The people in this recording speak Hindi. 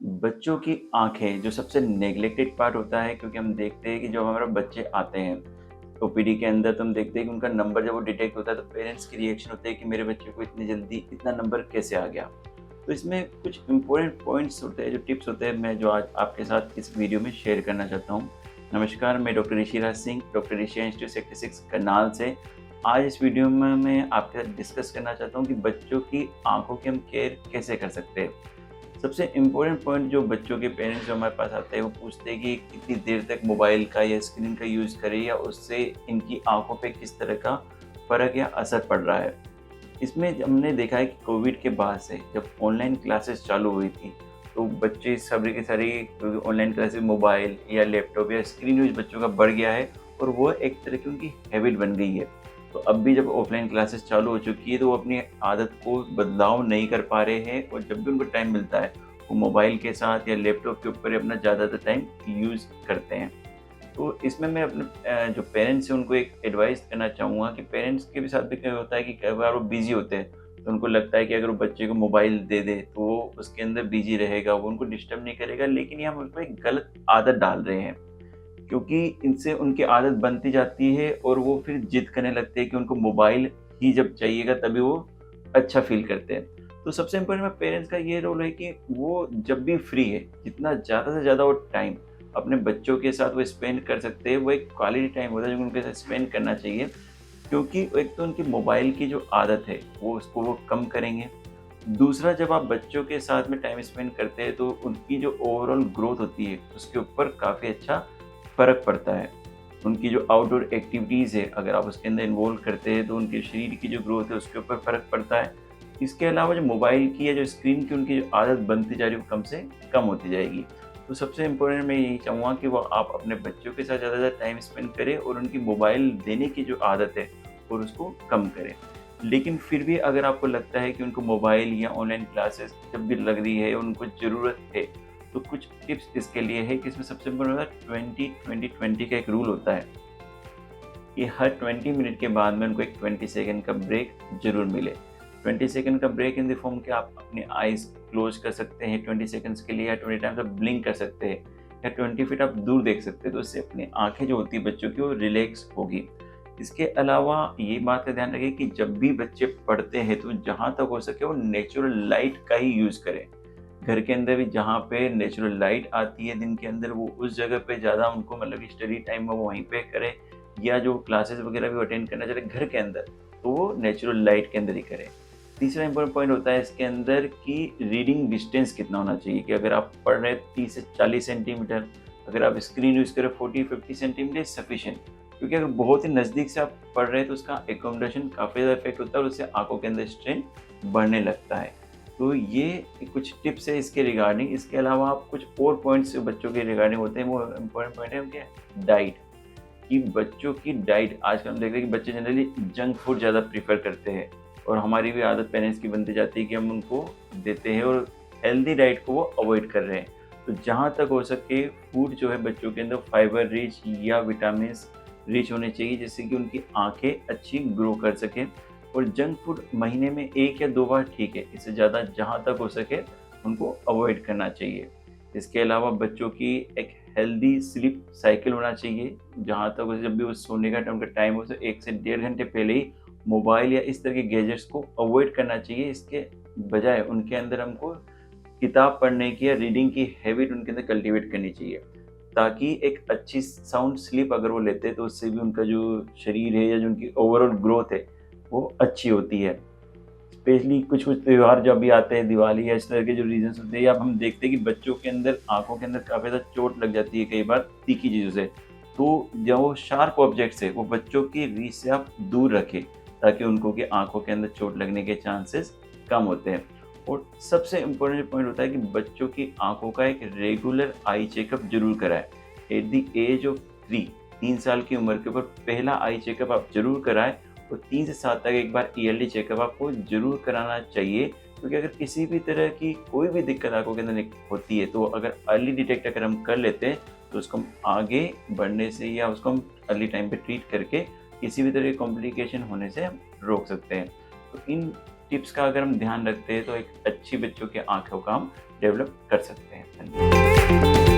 बच्चों की आँखें जो सबसे नेग्लेक्टेड पार्ट होता है, क्योंकि हम देखते हैं कि जब हमारे बच्चे आते हैं ओपीडी के अंदर, तो हम देखते हैं कि उनका नंबर जब वो डिटेक्ट होता है तो पेरेंट्स की रिएक्शन होते हैं कि मेरे बच्चे को इतनी जल्दी इतना नंबर कैसे आ गया। तो इसमें कुछ इंपॉर्टेंट पॉइंट्स होते हैं, जो टिप्स होते हैं, मैं जो आज आपके साथ इस वीडियो में शेयर करना चाहता हूँ। नमस्कार, मैं डॉक्टर ऋषिराज सिंह, डॉक्टर ऋषि इंस्टीट्यूट सेक्टर 6 करनाल से। आज इस वीडियो में मैं आपके साथ डिस्कस करना चाहता हूँ कि बच्चों की आँखों की हम केयर कैसे कर सकते हैं। सबसे इम्पोर्टेंट पॉइंट जो बच्चों के पेरेंट्स जो हमारे पास आते हैं वो पूछते हैं कि कितनी देर तक मोबाइल का या स्क्रीन का यूज़ करें, या उससे इनकी आंखों पे किस तरह का फ़र्क या असर पड़ रहा है। इसमें हमने देखा है कि कोविड के बाद से जब ऑनलाइन क्लासेस चालू हुई थी, तो बच्चे सारी की सारी ऑनलाइन क्लासेस मोबाइल या लैपटॉप या स्क्रीन यूज़ बच्चों का बढ़ गया है, और वो एक तरह की उनकी हैबिट बन गई है। तो अब भी जब ऑफलाइन क्लासेस चालू हो चुकी है, तो वो अपनी आदत को बदलाव नहीं कर पा रहे हैं, और जब भी उनको टाइम मिलता है वो मोबाइल के साथ या लैपटॉप के ऊपर अपना ज़्यादातर टाइम यूज़ करते हैं। तो इसमें मैं अपने जो पेरेंट्स हैं उनको एक एडवाइस करना चाहूँगा कि पेरेंट्स के भी साथ भी क्या होता है कि कई बार वो बिज़ी होते हैं, तो उनको लगता है कि अगर वो बच्चे को मोबाइल दे दें तो वो उसके अंदर बिज़ी रहेगा, वो उनको डिस्टर्ब नहीं करेगा, लेकिन ये हम उनको एक गलत आदत डाल रहे हैं। क्योंकि इनसे उनकी आदत बनती जाती है और वो फिर जिद करने लगते हैं कि उनको मोबाइल ही जब चाहिएगा तभी वो अच्छा फ़ील करते हैं। तो सबसे इम्पोर्टेंट में पेरेंट्स का ये रोल है कि वो जब भी फ्री है, जितना ज़्यादा से ज़्यादा वो टाइम अपने बच्चों के साथ वो स्पेंड कर सकते हैं, वो एक क्वालिटी टाइम होता है जो उनके साथ स्पेंड करना चाहिए। क्योंकि एक तो उनकी मोबाइल की जो आदत है, वो उसको वो कम करेंगे। दूसरा, जब आप बच्चों के साथ में टाइम स्पेंड करते हैं तो उनकी जो ओवरऑल ग्रोथ होती है, उसके ऊपर काफ़ी अच्छा फ़र्क पड़ता है। उनकी जो आउटडोर एक्टिविटीज़ है, अगर आप उसके अंदर इन्वॉल्व करते हैं तो उनके शरीर की जो ग्रोथ है उसके ऊपर फ़र्क पड़ता है। इसके अलावा जो मोबाइल की या जो स्क्रीन की उनकी जो आदत बनती जा रही है वो कम से कम होती जाएगी। तो सबसे इम्पोर्टेंट मैं यही चाहूँगा कि वो आप अपने बच्चों के साथ ज़्यादा से ज़्यादा टाइम स्पेंड करें और उनकी मोबाइल देने की जो आदत है और उसको कम करें। लेकिन फिर भी अगर आपको लगता है कि उनको मोबाइल या ऑनलाइन क्लासेस जब भी लग रही है, उनको ज़रूरत है, तो कुछ टिप्स इसके लिए है कि इसमें सबसे इम्पोर्टेंट होता है 20-20-20 का एक रूल होता है कि हर 20 मिनट के बाद में उनको एक 20 सेकंड का ब्रेक ज़रूर मिले। 20 सेकंड का ब्रेक इन द फॉर्म कि आप अपनी आइज़ क्लोज़ कर सकते हैं 20 सेकंड्स के लिए, या 20 टाइम्स आप ब्लिंक कर सकते हैं, या 20 फीट आप दूर देख सकते हैं, तो इससे अपनी आँखें जो होती है बच्चों की वो रिलैक्स होगी। इसके अलावा ये बात का ध्यान रखें कि जब भी बच्चे पढ़ते हैं तो जहाँ तक हो सके वो नेचुरल लाइट का ही यूज़ करें। घर के अंदर भी जहाँ पे नेचुरल लाइट आती है दिन के अंदर, वो उस जगह पे ज़्यादा उनको मतलब कि स्टडी टाइम में वो वहीं पे करें, या जो क्लासेस वगैरह भी अटेंड करना चाहते हैं घर के अंदर, तो वो नेचुरल लाइट के अंदर ही करें। तीसरा इम्पोर्टेंट पॉइंट होता है इसके अंदर कि रीडिंग डिस्टेंस कितना होना चाहिए, कि अगर आप पढ़ रहे हैं 30 से 40 सेंटीमीटर, अगर आप स्क्रीन यूज़ करें 40-50 सेंटीमीटर इज़ सफिशिएंट। क्योंकि अगर बहुत ही नज़दीक से आप पढ़ रहे हैं तो उसका एकोमोडेशन काफ़ी ज़्यादा इफेक्ट होता है और उससे आँखों के अंदर स्ट्रेन बढ़ने लगता है। तो ये कुछ टिप्स है इसके रिगार्डिंग। इसके अलावा आप कुछ और पॉइंट्स बच्चों के रिगार्डिंग होते हैं, वो इम्पोर्टेंट पॉइंट है उनके डाइट, कि बच्चों की डाइट आजकल हम देख रहे हैं कि बच्चे जनरली जंक फूड ज़्यादा प्रेफ़र करते हैं, और हमारी भी आदत पेरेंट्स की बनती जाती है कि हम उनको देते हैं और हेल्दी डाइट को वो अवॉइड कर रहे हैं। तो जहाँ तक हो सके फूड जो है बच्चों के अंदर फाइबर रिच या विटामिन्स रिच होने चाहिए, जिससे कि उनकी आँखें अच्छी ग्रो कर सकें। और जंक फूड महीने में 1 या 2 बार ठीक है, इससे ज़्यादा जहाँ तक हो सके उनको अवॉइड करना चाहिए। इसके अलावा बच्चों की एक हेल्दी स्लीप साइकिल होना चाहिए, जहाँ तक जब भी वो सोने का उनका टाइम हो तो 1 से डेढ़ घंटे पहले ही मोबाइल या इस तरह के गैजेट्स को अवॉइड करना चाहिए। इसके बजाय उनके अंदर हमको किताब पढ़ने की या रीडिंग की हैबिट उनके अंदर कल्टीवेट करनी चाहिए, ताकि एक अच्छी साउंड स्लीप अगर वो लेते हैं तो उससे भी उनका जो शरीर है या जो उनकी ओवरऑल ग्रोथ है वो अच्छी होती है। स्पेशली कुछ-कुछ त्योहार जब भी आते हैं, दिवाली या इस तरह के जो रीज़न्स होते हैं, या अब हम देखते हैं कि बच्चों के अंदर आँखों के अंदर काफ़ी ज़्यादा चोट लग जाती है कई बार तीखी चीज़ों से। तो जो वो शार्प ऑब्जेक्ट्स है वो बच्चों की रीच से आप दूर रखें, ताकि उनको की आँखों के अंदर चोट लगने के चांसेस कम होते हैं। और सबसे इम्पोर्टेंट पॉइंट होता है कि बच्चों की आँखों का एक रेगुलर आई चेकअप ज़रूर कराएँ। एट द एज ऑफ 3 साल की उम्र के ऊपर पहला आई चेकअप आप ज़रूर कराएँ, और 3 से 7 तक एक बार ईयरली चेकअप आपको ज़रूर कराना चाहिए। क्योंकि अगर किसी भी तरह की कोई भी दिक्कत आँखों के अंदर होती है, तो अगर अर्ली डिटेक्ट अगर हम कर लेते हैं तो उसको हम आगे बढ़ने से या उसको हम अर्ली टाइम पे ट्रीट करके किसी भी तरह की कॉम्प्लिकेशन होने से हम रोक सकते हैं। तो इन टिप्स का अगर हम ध्यान रखते हैं तो एक अच्छी बच्चों की आँखों का हम डेवलप कर सकते हैं। धन्यवाद।